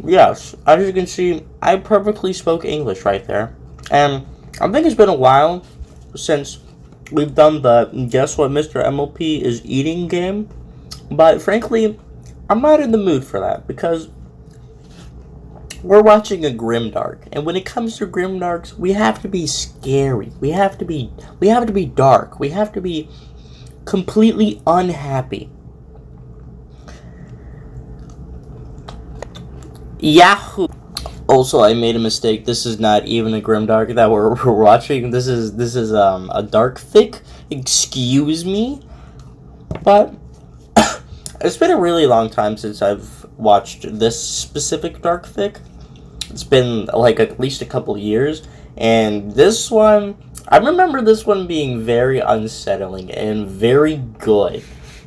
Yes, as you can see, I perfectly spoke English right there. And I think it's been a while since we've done the Guess What Mr. MLP is Eating game. But frankly, I'm not in the mood for that because we're watching a grimdark, and when it comes to grimdarks, we have to be scary. We have to be dark. We have to be completely unhappy. Yahoo! Also, I made a mistake. This is not even a grimdark that we're watching. This is a dark fic. Excuse me, but it's been a really long time since I've watched this specific dark fic. It's been like at least a couple years, and this one, I remember this one being very unsettling and very good.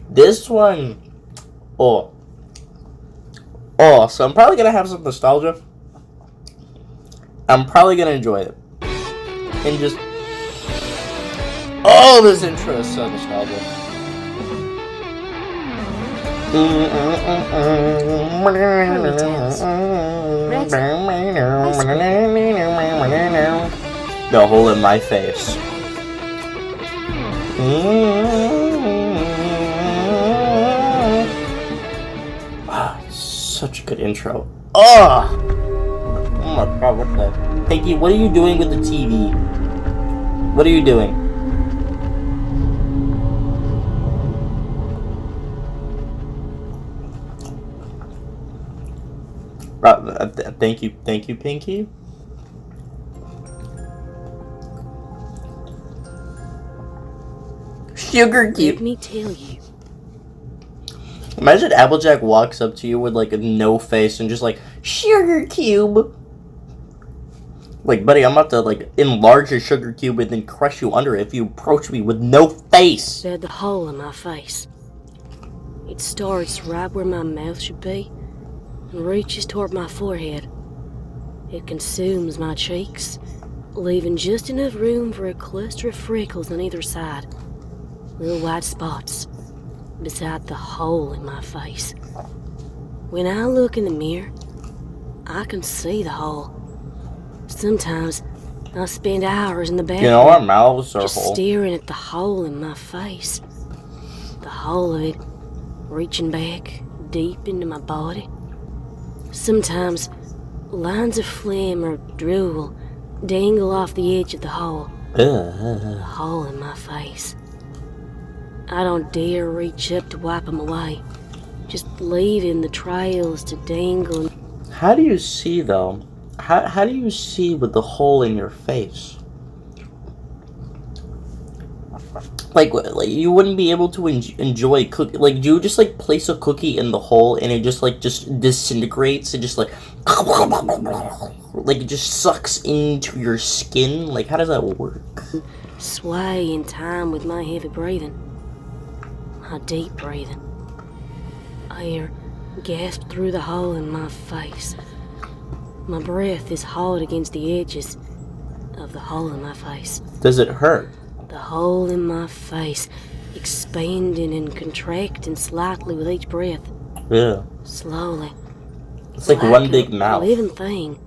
This one, oh, so I'm probably gonna have some nostalgia. I'm probably gonna enjoy it, and just, oh, this intro is so nostalgic. The hole in my face. Wow, such a good intro. Oh my god, what the? Pinky, what are you doing with the TV? What are you doing? Thank you, Pinky. Sugar cube. Let me tell you. Imagine Applejack walks up to you with like a no face and just like, sugar cube. Like, buddy, I'm about to like enlarge your sugar cube and then crush you under it if you approach me with no face. There's the hole in my face. It starts right where my mouth should be and reaches toward my forehead. It consumes my cheeks, leaving just enough room for a cluster of freckles on either side. Little white spots beside the hole in my face. When I look in the mirror, I can see the hole. Sometimes I spend hours in the bathroom, you know, our mouths are just full. staring at the hole in my face. The hole of it reaching back deep into my body. Sometimes lines of phlegm or drool dangle off the edge of the hole. The hole in my face. I don't dare reach up to wipe them away, just leaving the trails to dangle. How do you see, though? How do you see with the hole in your face? Like you wouldn't be able to enjoy cookie. Like, do you just like place a cookie in the hole and it just disintegrates and just like it just sucks into your skin? Like, how does that work? Sway in time with my heavy breathing, my deep breathing. Air gasped through the hole in my face. My breath is hard against the edges of the hole in my face. Does it hurt? The hole in my face, expanding and contracting slightly with each breath. Yeah. Slowly. It's like one big mouth. A living thing.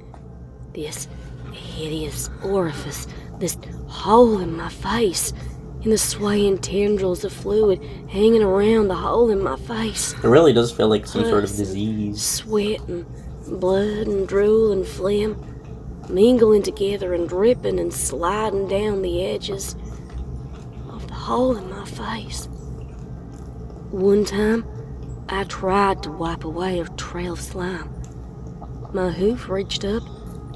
This hideous orifice, this hole in my face, and the swaying tendrils of fluid hanging around the hole in my face. It really does feel like some sort of disease. Sweat and blood and drool and phlegm mingling together and dripping and sliding down the edges of the hole in my face. One time, I tried to wipe away a trail of slime. My hoof reached up,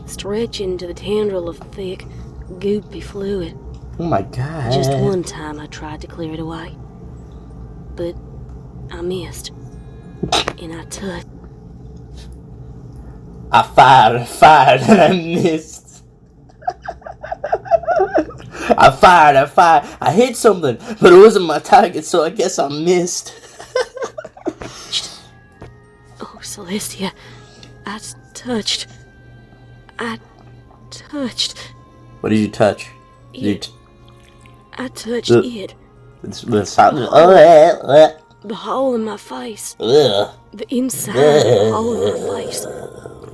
stretching to the tendril of thick, goopy fluid. Oh my god. Just one time I tried to clear it away, but I missed, and I touched. I fired, and I missed. I fired, I hit something, but it wasn't my target, so I guess I missed. Oh, Celestia, I touched. What did you touch? I touched it. It's the sound. the hole in my face. Ugh. The inside of the hole in my face.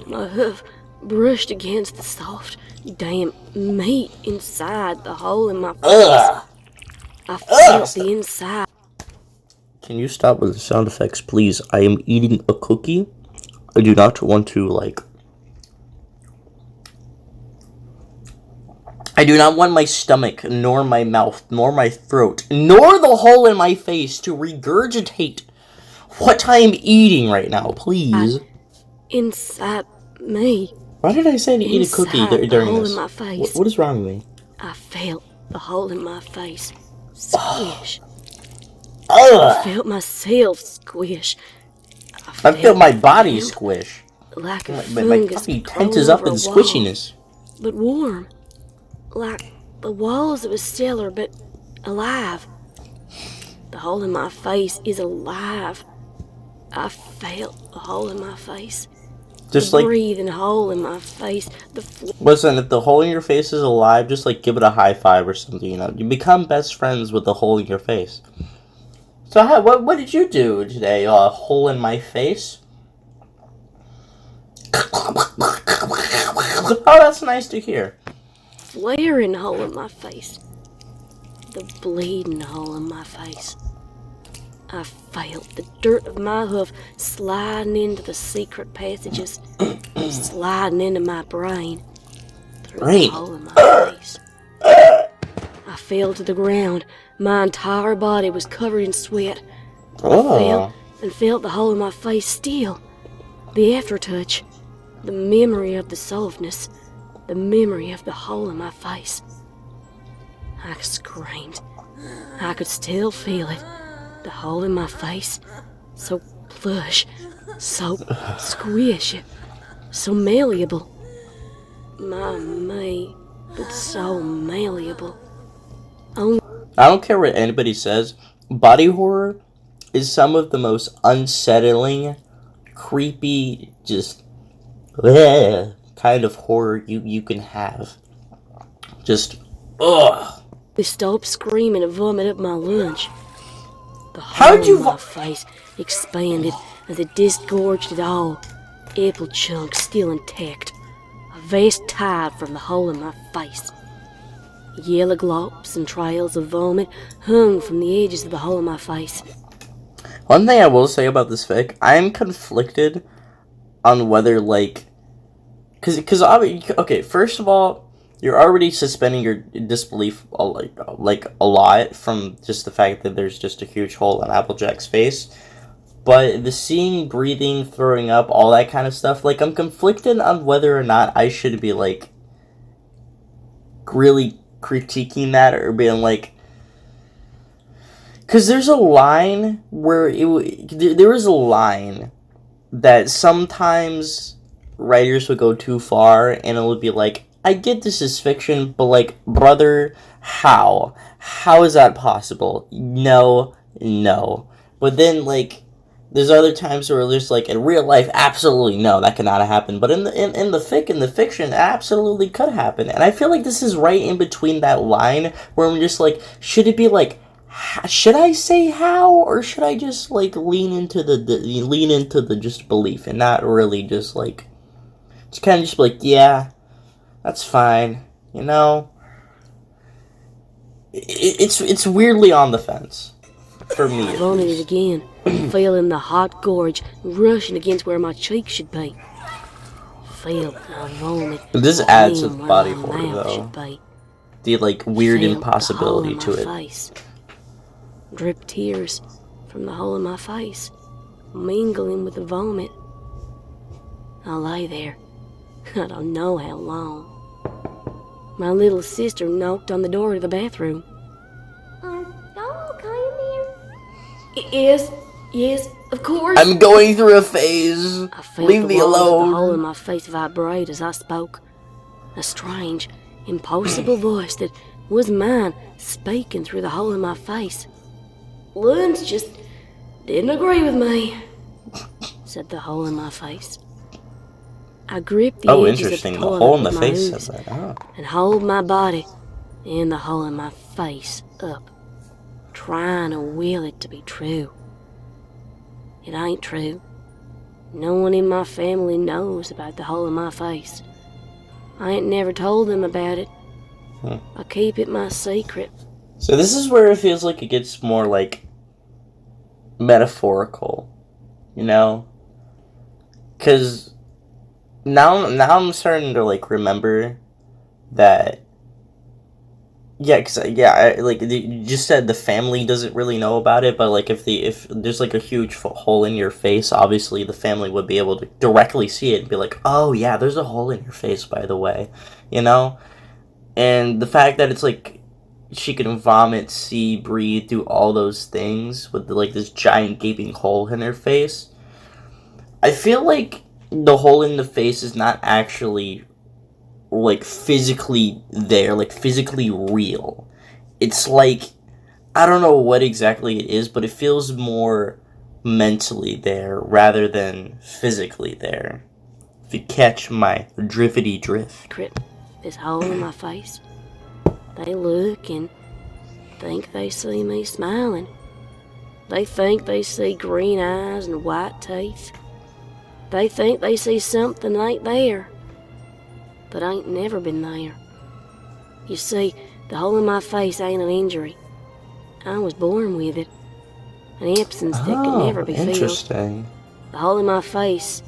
My hoof brushed against the soft, damn meat inside the hole in my face. Ugh. I felt the inside. Can you stop with the sound effects, please? I am eating a cookie. I do not want to, I do not want my stomach, nor my mouth, nor my throat, nor the hole in my face to regurgitate what I am eating right now, please. Inside me. Why did I say to eat a cookie during hole this? In my face. What is wrong with me? I felt the hole in my face squish. Ugh. I felt myself squish. I felt my body squish. Like a My body tenses up in squishiness. But warm. Like the walls of a cellar, but alive. The hole in my face is alive. I felt the hole in my face. Just the breathing hole in my face. Listen, if the hole in your face is alive, just give it a high five or something. You become best friends with the hole in your face. So, what did you do today? Hole in my face. Oh, that's nice to hear. Flaring hole in my face. The bleeding hole in my face. I felt the dirt of my hoof sliding into the secret passages, sliding into my brain through the hole in my face. I fell to the ground. My entire body was covered in sweat. I fell and felt the hole in my face still. The aftertouch, the memory of the softness, the memory of the hole in my face. I screamed. I could still feel it. The hole in my face, so plush, so squishy, so malleable. Me, but so malleable. I don't care what anybody says. Body horror is some of the most unsettling, creepy, just kind of horror you can have. Just ugh. They stopped screaming and vomited up my lunch. The hole in my face expanded as it disgorged it all. Apple chunks still intact. A vast tide from the hole in my face. Yellow globs and trails of vomit hung from the edges of the hole in my face. One thing I will say about this fic, I'm conflicted on whether, because okay, first of all, you're already suspending your disbelief a lot from just the fact that there's just a huge hole in Applejack's face. But the seeing, breathing, throwing up, all that kind of stuff, I'm conflicted on whether or not I should be, really critiquing that or being because there's a line where there is a line that sometimes writers would go too far and it would be I get this is fiction, but brother, how? How is that possible? No. But then there's other times where there's in real life, absolutely no, that cannot happen. But in the fiction, it absolutely could happen. And I feel this is right in between that line where I'm just should it be should I say how, or should I just lean into the just belief and not really just just kind of just yeah. That's fine, It's weirdly on the fence for me. I vomited again, fell in the hot gorge, rushing against where my cheek should be. Felt I vomit. This adds to the body horror, though. The weird impossibility to it. Face. Drip tears from the hole in my face, mingling with the vomit. I lay there. I don't know how long. My little sister knocked on the door to the bathroom. Y'all okay in there? Yes, of course. I'm going through a phase. I felt Leave me alone. The hole in my face vibrate as I spoke. A strange, impossible voice that was mine speaking through the hole in my face. Lunch just didn't agree with me, said the hole in my face. I gripped the edges of the toilet hole in the with face my hooves and hold my body and the hole in my face up, trying to will it to be true. It ain't true. No one in my family knows about the hole in my face. I ain't never told them about it. I keep it my secret. So this is where it feels like it gets more, like, metaphorical, you know? Because now I'm starting to, like, remember that, like, you just said the family doesn't really know about it, but, like, if there's, like, a huge hole in your face, obviously the family would be able to directly see it and be like, oh, yeah, there's a hole in your face, by the way, you know? And the fact that it's, like, she can vomit, see, breathe, do all those things with, like, this giant gaping hole in her face. I feel like the hole in the face is not actually, like, physically there, like, physically real. It's like, I don't know what exactly it is, but it feels more mentally there rather than physically there. If you catch my driftity drift. This hole in my face. They look and think they see me smiling. They think they see green eyes and white teeth. They think they see something that ain't there, but ain't never been there. You see, the hole in my face ain't an injury. I was born with it. An absence that could never be filled. Interesting. The hole in my face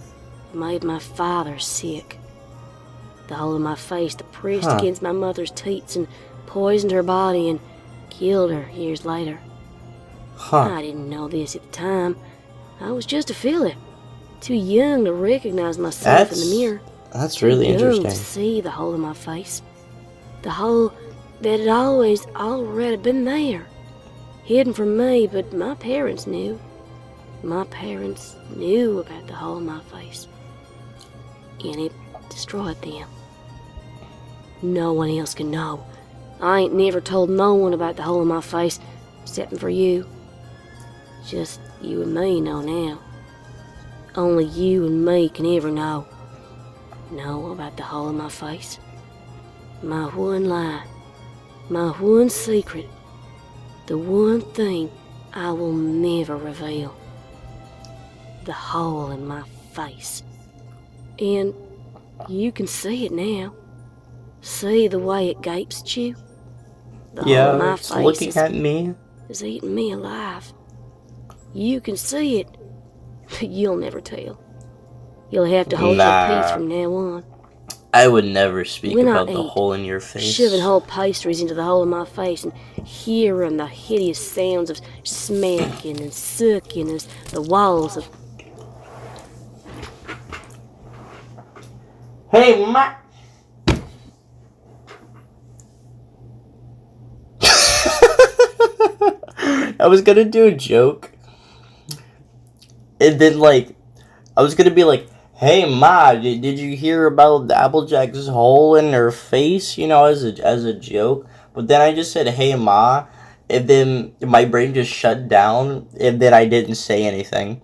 made my father sick. The hole in my face that pressed against my mother's teats and poisoned her body and killed her years later. I didn't know this at the time. I was just a fella, too young to recognize myself in the mirror. That's really interesting. To see the hole in my face. The hole that had always already been there. Hidden from me, but my parents knew. My parents knew about the hole in my face. And it destroyed them. No one else can know. I ain't never told no one about the hole in my face, except for you. Just you and me know now. Only you and me can ever know. Know about the hole in my face. My one lie. My one secret. The one thing I will never reveal. The hole in my face. And you can see it now. See the way it gapes at you? The hole in my it's face looking at me. is eating me alive. You can see it, but you'll never tell. You'll have to hold your peace from now on. I would never speak When about I the eat, hole in your face. Shoving whole pastries into the hole in my face and hearing the hideous sounds of smacking and sucking as the walls of... Hey, Ma! I was gonna do a joke. And then, like, I was gonna be like, hey, Ma, did you hear about the Applejack's hole in her face? You know, as a joke. But then I just said, hey, Ma. And then my brain just shut down. And then I didn't say anything.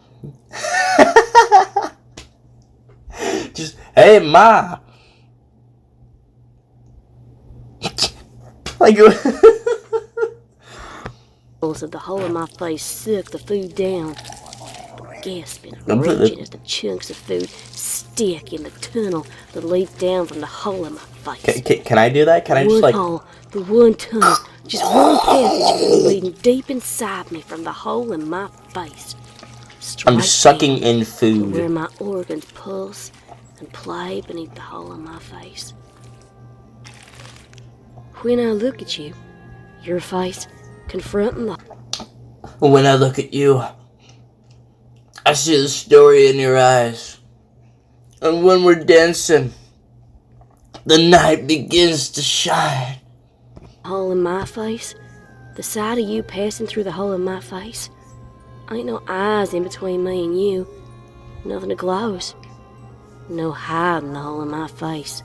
Just, hey, Ma. Like... of the hole in my face sucked the food down, gasping and raging as the chunks of food stick in the tunnel that leads down from the hole in my face. Can I do that? Can I just, like... One hole, the one tunnel, just one passage leading deep inside me from the hole in my face. I'm sucking in food. Where my organs pulse and play beneath the hole in my face. When I look at you, your face confronting the... When I look at you, I see the story in your eyes. And when we're dancing, the night begins to shine. Hole in my face? The side of you passing through the hole in my face? Ain't no eyes in between me and you. Nothing that glows. No hiding the hole in my face.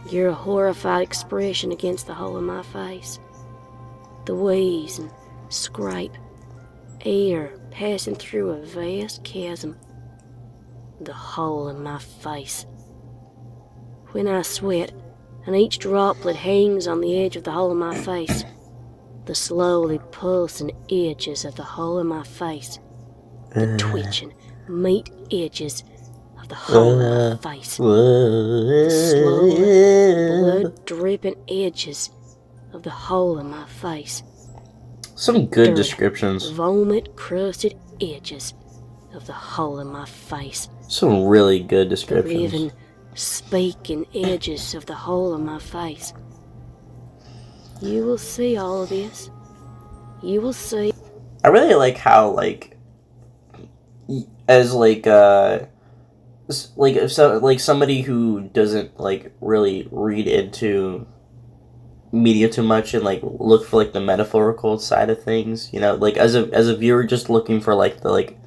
You're a horrified expression against the hole in my face. The wheeze and scrape, air passing through a vast chasm. The hole in my face. When I sweat, and each droplet hangs on the edge of the hole in my face, the slowly pulsing edges of the hole in my face the twitching, meat edges of the whole of my face. The slow, blood-dripping edges of the whole of my face. Some good Dirty, descriptions. vomit-crusted edges of the whole of my face. Some really good The descriptions. living, speaking edges of the whole of my face. You will see all of this. You will see. I really like how, like, as, like, if so, like, somebody who doesn't, like, really read into media too much and, like, look for, like, the metaphorical side of things, you know, like, as a viewer just looking for, like, the, like,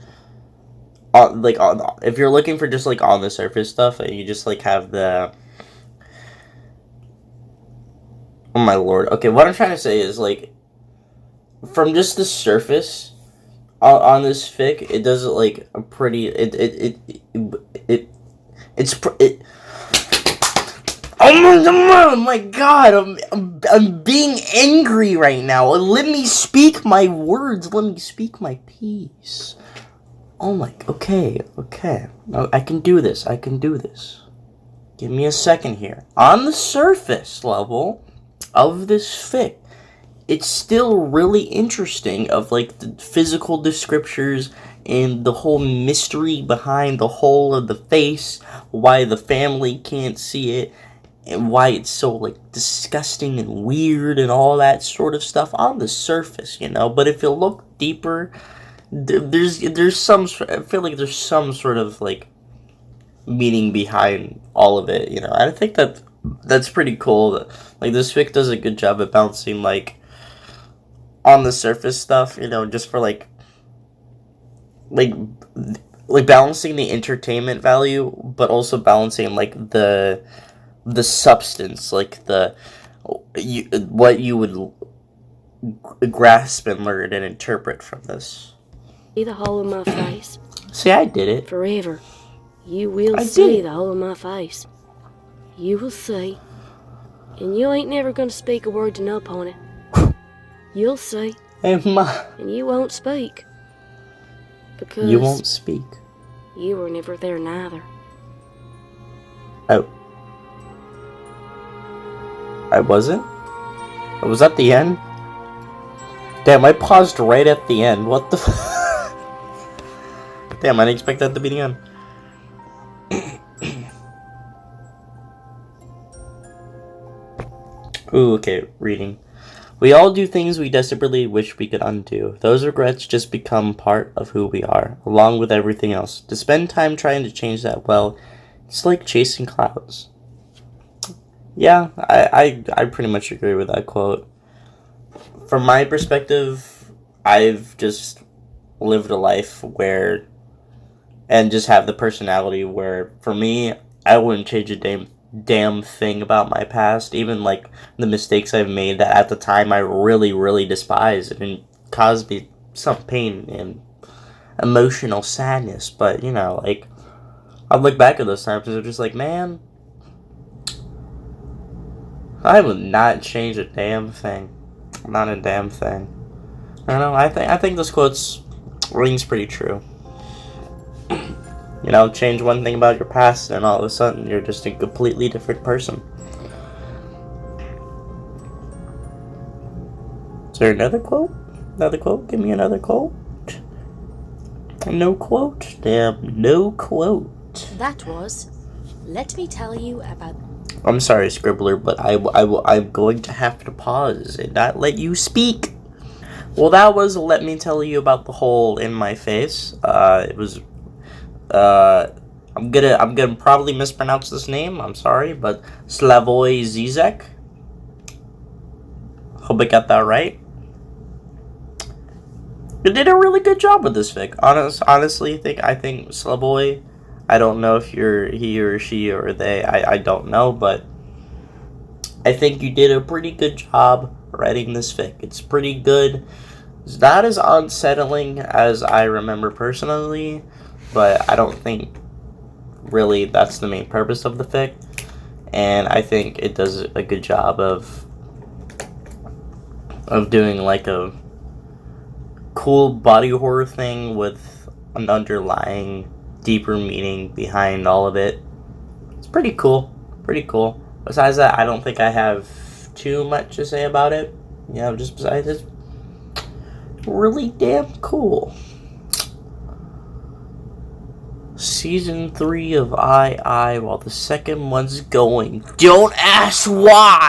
if you're looking for just, like, on the surface stuff, and you just, like, have the... Oh, my lord. Okay, what I'm trying to say is, like, from just the surface on this fic, it does, like, a pretty... Oh my god, I'm being angry right now. Let me speak my words. Let me speak my piece. Oh my, okay. I can do this. Give me a second here. On the surface level of this fic, it's still really interesting of, like, the physical descriptors and the whole mystery behind the whole of the face, why the family can't see it, and why it's so, like, disgusting and weird and all that sort of stuff on the surface, you know? But if you look deeper, there's some, I feel like there's some sort of, like, meaning behind all of it, you know? And I think that's pretty cool. Like, this fic does a good job at balancing, like, on the surface stuff, you know, just for, like balancing the entertainment value, but also balancing, like, the substance, like, what you would grasp and learn and interpret from this. See the whole of my face? See, I did it. Forever. You will see the whole of my face. You will see. And you ain't never gonna speak a word to no opponent. You'll see. Hey, Ma. And you won't speak. Because you won't speak. You were never there neither. Oh. I wasn't? Was that the end? Damn, I paused right at the end. What the Damn, I didn't expect that to be the end. Ooh, okay, reading. We all do things we desperately wish we could undo. Those regrets just become part of who we are, along with everything else. To spend time trying to change that, well, it's like chasing clouds. Yeah, I pretty much agree with that quote. From my perspective, I've just lived a life where, and just have the personality where, for me, I wouldn't change a damn thing about my past, even, like, the mistakes I've made that at the time I really, really despised and caused me some pain and emotional sadness. But, you know, like, I look back at those times and I'm just like, man, I would not change a damn thing. Not a damn thing. I don't know, I think this quote's rings pretty true. You know, change one thing about your past and all of a sudden you're just a completely different person. Is there another quote? Another quote? Give me another quote. No quote? Damn, no quote. That was, let me tell you about... I'm sorry, Scribbler, but I'm going to have to pause and not let you speak. Well, that was let me tell you about the hole in my face. It was... I'm gonna probably mispronounce this name. I'm sorry, but Slavoi Zizek. Hope I got that right. You did a really good job with this fic. Honestly, I think Slavoi. I don't know if you're he or she or they. I don't know, but I think you did a pretty good job writing this fic. It's pretty good. It's not as unsettling as I remember personally, but I don't think really that's the main purpose of the fic. And I think it does a good job of doing like a cool body horror thing with an underlying, deeper meaning behind all of it. It's pretty cool. Pretty cool. Besides that, I don't think I have too much to say about it. Yeah, just besides it's really damn cool. Season 3 of I while the second one's going. Don't ask why!